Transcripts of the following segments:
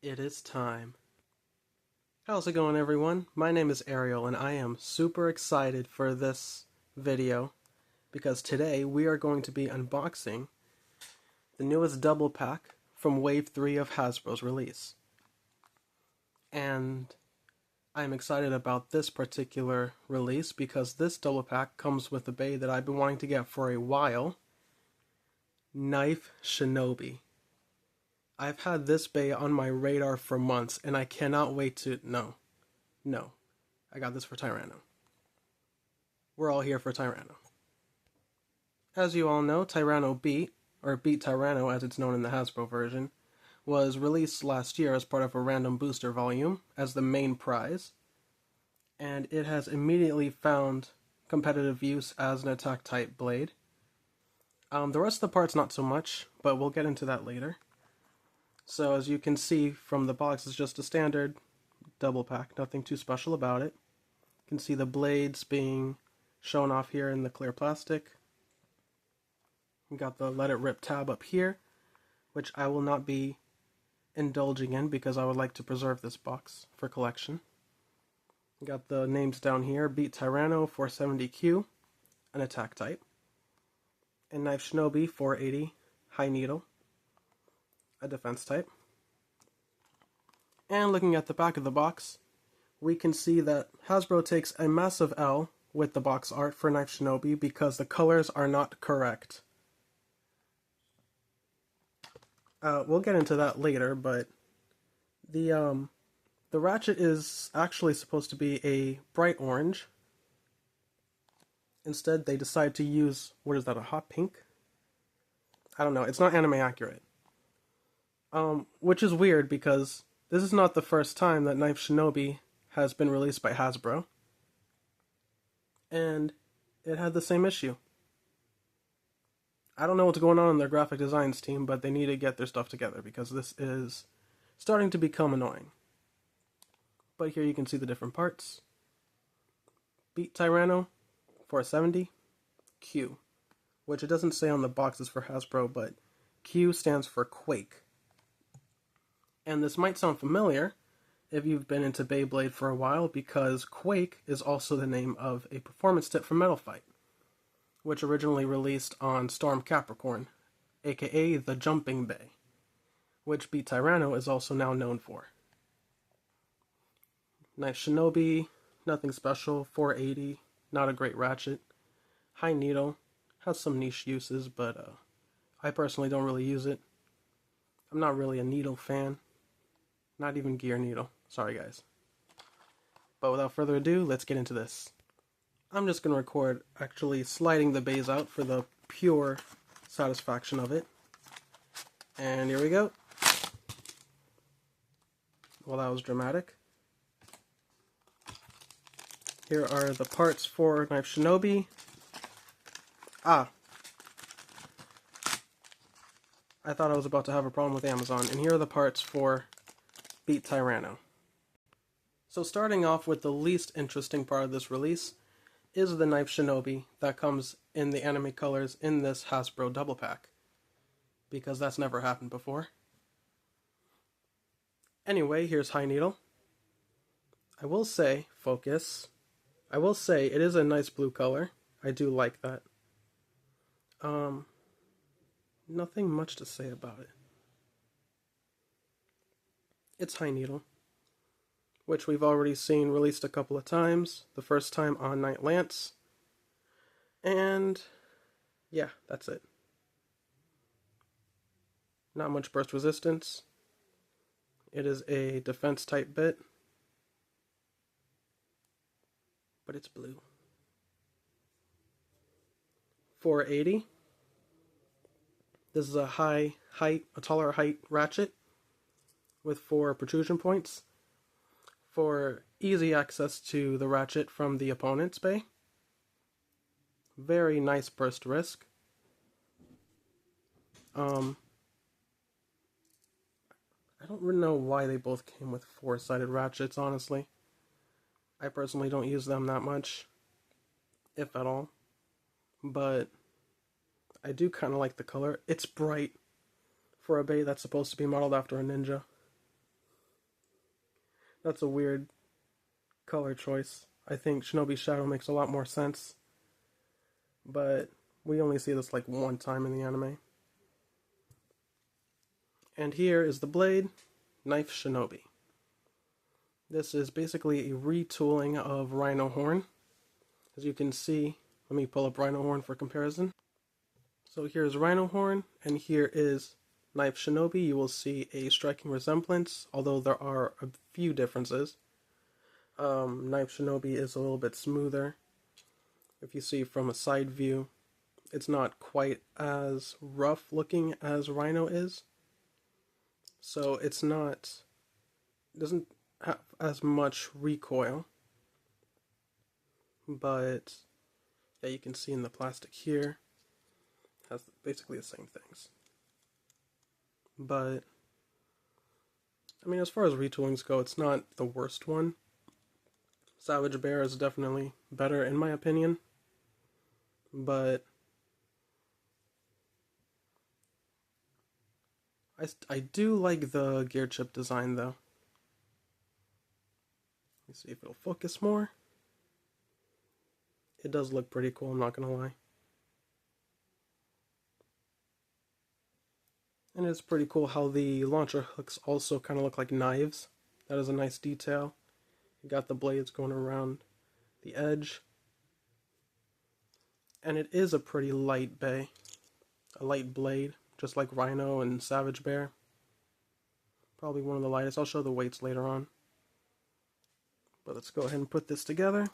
It is time. How's it going, everyone? My name is Ariel, and I am super excited for this video because today we are going to be unboxing the newest double pack from Wave 3 of Hasbro's release. And I'm excited about this particular release because this double pack comes with a bay that I've been wanting to get for a while, Knife Shinobi. I've had this bay on my radar for months, and I cannot wait to... No. I got this for Tyranno. We're all here for Tyranno. As you all know, Tyranno Beat, or Beat Tyranno as it's known in the Hasbro version, was released last year as part of a random booster volume as the main prize, and it has immediately found competitive use as an attack-type blade. The rest of the parts not so much, but we'll get into that later. So as you can see from the box, it's just a standard double pack, nothing too special about it. You can see the blades being shown off here in the clear plastic. We got the Let It Rip tab up here, which I will not be indulging in because I would like to preserve this box for collection. We got the names down here, Beat Tyranno 470Q, an attack type, and Knife Shinobi 480, high needle, a defense type. And looking at the back of the box, we can see that Hasbro takes a massive L with the box art for Knife Shinobi because the colors are not correct. We'll get into that later, but the ratchet is actually supposed to be a bright orange. Instead, they decide to use, what is that, a hot pink? I don't know, it's not anime accurate. Which is weird because this is not the first time that Knife Shinobi has been released by Hasbro. And it had the same issue. I don't know what's going on in their graphic designs team, but they need to get their stuff together because this is starting to become annoying. But here you can see the different parts. Beat Tyranno 470 Q, which it doesn't say on the boxes for Hasbro, but Q stands for Quake. And this might sound familiar if you've been into Beyblade for a while, because Quake is also the name of a performance tip from Metal Fight, which originally released on Storm Capricorn, aka the Jumping Bay, which Beat Tyranno is also now known for. Knife Shinobi, nothing special, 480, not a great ratchet. High needle, has some niche uses, but I personally don't really use it. I'm not really a needle fan. Not even gear needle. Sorry, guys. But without further ado, let's get into this. I'm just going to record actually sliding the bays out for the pure satisfaction of it. And here we go. Well, that was dramatic. Here are the parts for Knife Shinobi. I thought I was about to have a problem with Amazon. And here are the parts for Beat Tyranno. So starting off with the least interesting part of this release is the Knife Shinobi that comes in the anime colors in this Hasbro double pack, because that's never happened before. Anyway, here's high needle. I will say, focus. I will say it is a nice blue color. I do like that. Nothing much to say about it. It's high needle, which we've already seen released a couple of times. The first time on Night Lance. And yeah, that's it. Not much burst resistance. It is a defense type bit, but it's blue. 480. This is a taller height ratchet with 4 protrusion points for easy access to the ratchet from the opponent's bay. Very nice burst risk. I don't really know why they both came with 4-sided ratchets, honestly. I personally don't use them that much, if at all. But I do kind of like the color. It's bright for a bay that's supposed to be modeled after a ninja. That's a weird color choice. I think Shinobi Shadow makes a lot more sense, but we only see this like one time in the anime. And here is the blade, Knife Shinobi. This is basically a retooling of Rhino Horn. As you can see, let me pull up Rhino Horn for comparison. So here's Rhino Horn, and here is Knife Shinobi. You will see a striking resemblance, although there are a few differences. Knife Shinobi is a little bit smoother. If you see from a side view, it's not quite as rough looking as Rhino is. So it doesn't have as much recoil. But yeah, you can see in the plastic here, it has basically the same things. But I mean, as far as retoolings go, it's not the worst one. Savage Bear is definitely better in my opinion, but I do like the gear chip design though. Let's see if it'll focus more. It does look pretty cool, I'm not gonna lie. And it's pretty cool how the launcher hooks also kind of look like knives. That is a nice detail. You got the blades going around the edge. And it is a pretty light a light blade, just like Rhino and Savage Bear. Probably one of the lightest. I'll show the weights later on. But let's go ahead and put this together.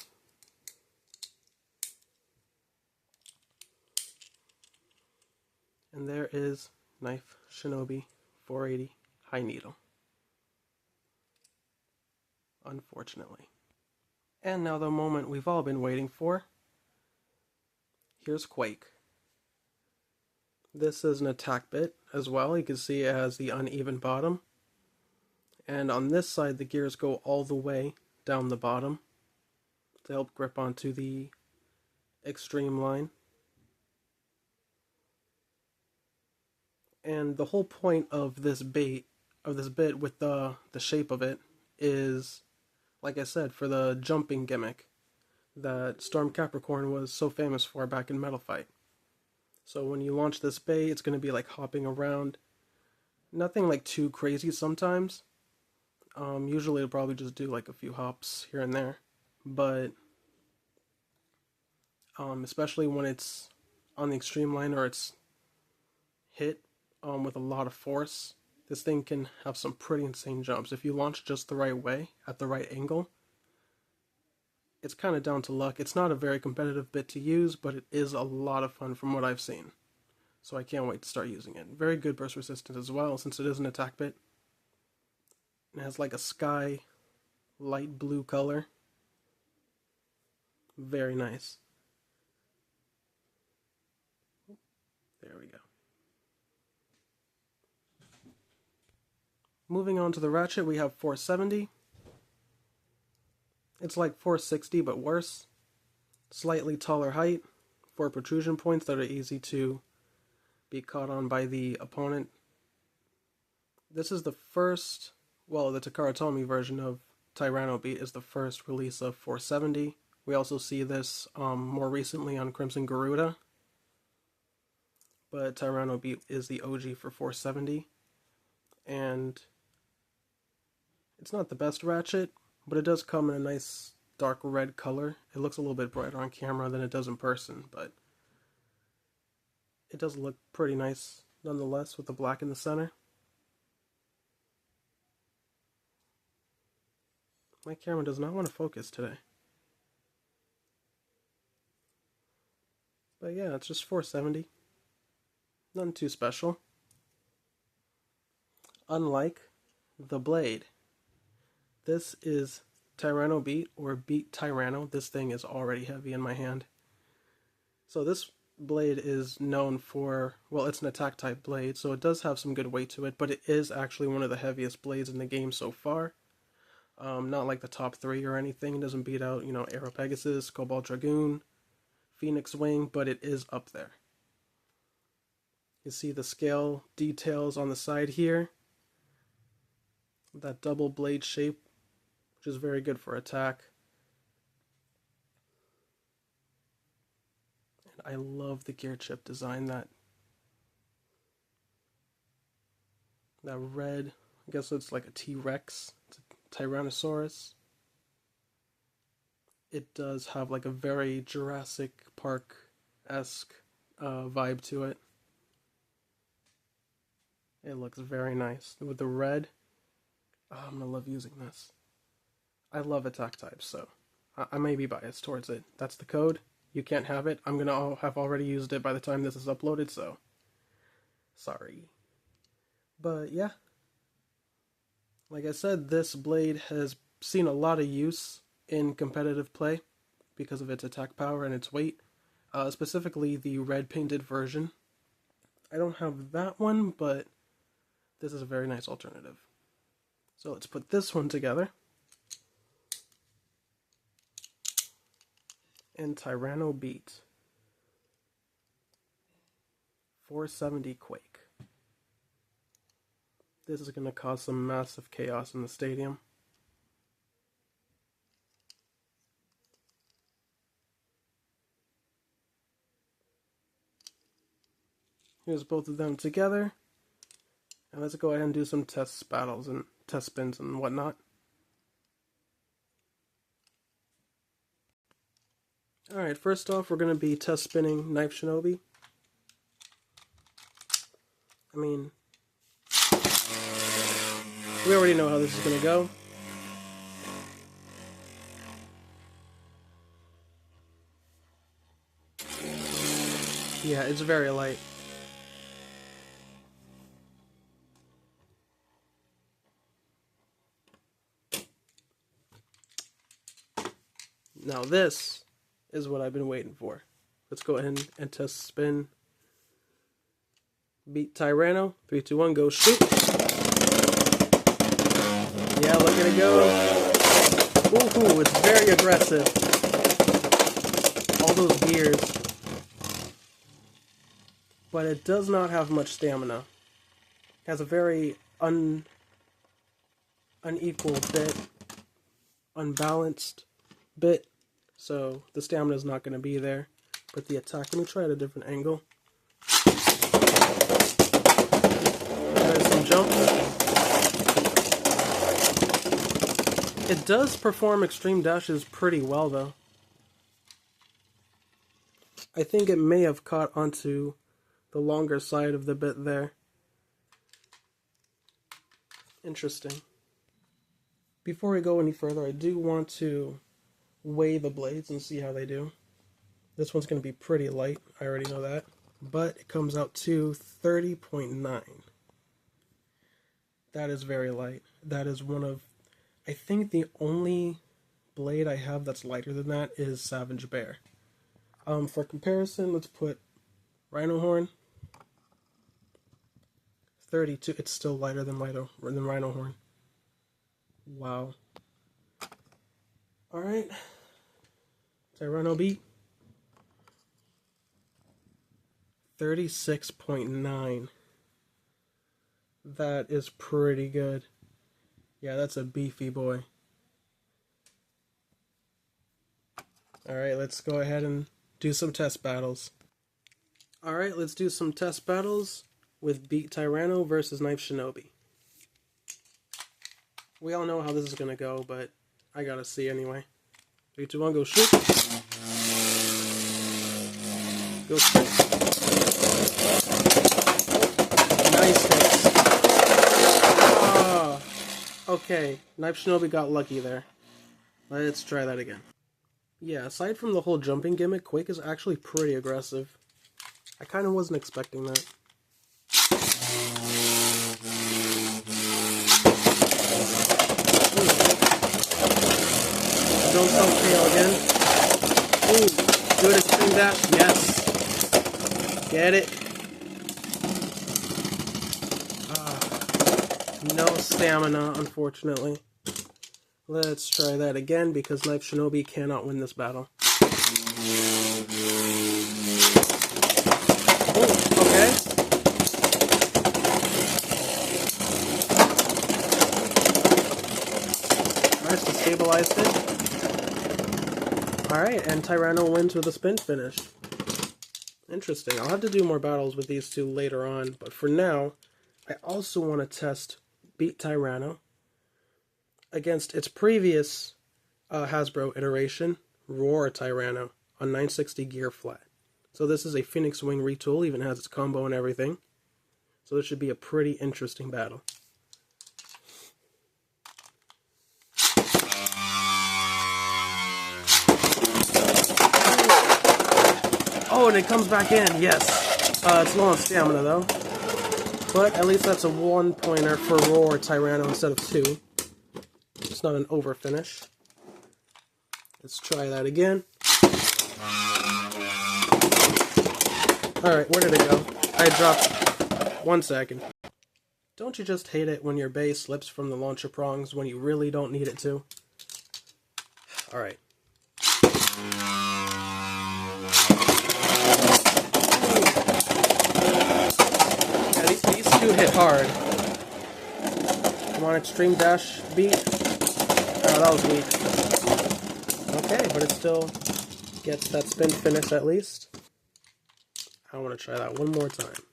And there is Knife Shinobi 480 High Needle. Unfortunately. And now the moment we've all been waiting for. Here's Quake. This is an attack bit as well. You can see it has the uneven bottom. And on this side, the gears go all the way down the bottom to help grip onto the extreme line. And the whole point of this bit with the shape of it is, like I said, for the jumping gimmick that Storm Capricorn was so famous for back in Metal Fight. So when you launch this bait, it's going to be like hopping around. Nothing like too crazy sometimes. Usually it'll probably just do like a few hops here and there. But especially when it's on the extreme line or it's hit with a lot of force, this thing can have some pretty insane jumps. If you launch just the right way, at the right angle, it's kind of down to luck. It's not a very competitive bit to use, but it is a lot of fun from what I've seen. So I can't wait to start using it. Very good burst resistance as well, since it is an attack bit. It has like a sky light blue color. Very nice. There we go. Moving on to the ratchet, we have 470. It's like 460 but worse. Slightly taller height, 4 protrusion points that are easy to be caught on by the opponent. This is the first, well, the Takara Tomy version of Tyranno Beat is the first release of 470. We also see this more recently on Crimson Garuda. But Tyranno Beat is the OG for 470. And it's not the best ratchet, but it does come in a nice dark red color. It looks a little bit brighter on camera than it does in person, but it does look pretty nice nonetheless with the black in the center. My camera does not want to focus today. But yeah, it's just 470. Nothing too special. Unlike the blade. This is Tyranno Beat, or Beat Tyranno. This thing is already heavy in my hand. So this blade is known for, well, it's an attack type blade, so it does have some good weight to it, but it is actually one of the heaviest blades in the game so far. Not like the top 3 or anything. It doesn't beat out, Aero Pegasus, Cobalt Dragoon, Phoenix Wing, but it is up there. You see the scale details on the side here. That double blade shape which is very good for attack. And I love the gear chip design. That red, I guess it's like a T-Rex, it's a Tyrannosaurus. It does have like a very Jurassic Park-esque vibe to it. It looks very nice. With the red, I'm gonna love using this. I love attack types, so I may be biased towards it. That's the code. You can't have it. I'm gonna have already used it by the time this is uploaded, so sorry. But yeah, like I said, this blade has seen a lot of use in competitive play because of its attack power and its weight, specifically the red painted version. I don't have that one, but this is a very nice alternative. So let's put this one together. And Tyranno Beat 470 Quake. This is going to cause some massive chaos in the stadium. Here's both of them together. And let's go ahead and do some test battles and test spins and whatnot. Alright, first off, we're going to be test spinning Knife Shinobi. I mean, we already know how this is going to go. Yeah, it's very light. Now this is what I've been waiting for. Let's go ahead and test spin. Beat Tyranno. 3, 2, 1, go shoot. Yeah, look at it go. Ooh, it's very aggressive. All those gears. But it does not have much stamina. It has a very unequal bit, unbalanced bit. So the stamina is not going to be there, but the attack, let me try at a different angle. There's some jump. It does perform extreme dashes pretty well though. I think it may have caught onto the longer side of the bit there. Interesting. Before we go any further, I do want to weigh the blades and see how they do. This one's going to be pretty light, I already know that, but it comes out to 30.9. That is very light. That is one of, I think the only blade I have that's lighter than that is Savage Bear. For comparison, let's put Rhino Horn. 32. It's still lighter than Rhino Horn. Wow. Alright. Tyranno Beat. 36.9. That is pretty good. Yeah, that's a beefy boy. Alright, let's go ahead and do some test battles. Alright, let's do some test battles with Beat Tyranno versus Knife Shinobi. We all know how this is going to go, but I gotta see anyway. 3, 2, 1, go shoot. Go shoot. Nice hits. Oh, okay, Knife Shinobi got lucky there. Let's try that again. Yeah, aside from the whole jumping gimmick, Quake is actually pretty aggressive. I kind of wasn't expecting that. Don't tell KO again. Ooh, good extreme dash. Yes. Get it. No stamina, unfortunately. Let's try that again because Knife Shinobi cannot win this battle. Ooh, okay. Tries to stabilize it. Alright, and Tyranno wins with a spin finish. Interesting. I'll have to do more battles with these two later on, but for now, I also want to test Beat Tyranno against its previous Hasbro iteration, Roar Tyranno, on 960 gear flat. So this is a Phoenix Wing retool, even has its combo and everything. So this should be a pretty interesting battle. Oh, and it comes back in, yes. It's low on stamina though. But at least that's a 1-pointer for Roar Tyranno instead of 2. It's not an over finish. Let's try that again. Alright, where did it go? I dropped 1 second. Don't you just hate it when your bay slips from the launcher prongs when you really don't need it to? Alright. Yeah, these two hit hard. Come on, Extreme Dash Beat. Oh, that was weak. Okay, but it still gets that spin finish at least. I want to try that one more time.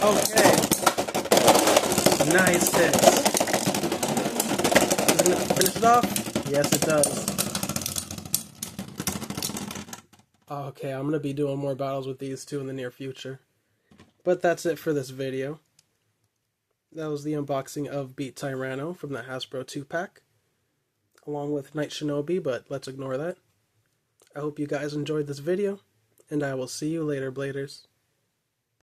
Okay. Nice hit. Is it going to finish it off? Yes, it does. Okay, I'm going to be doing more battles with these two in the near future. But that's it for this video. That was the unboxing of Beat Tyranno from the Hasbro 2-pack, along with Knight Shinobi, but let's ignore that. I hope you guys enjoyed this video, and I will see you later, Bladers.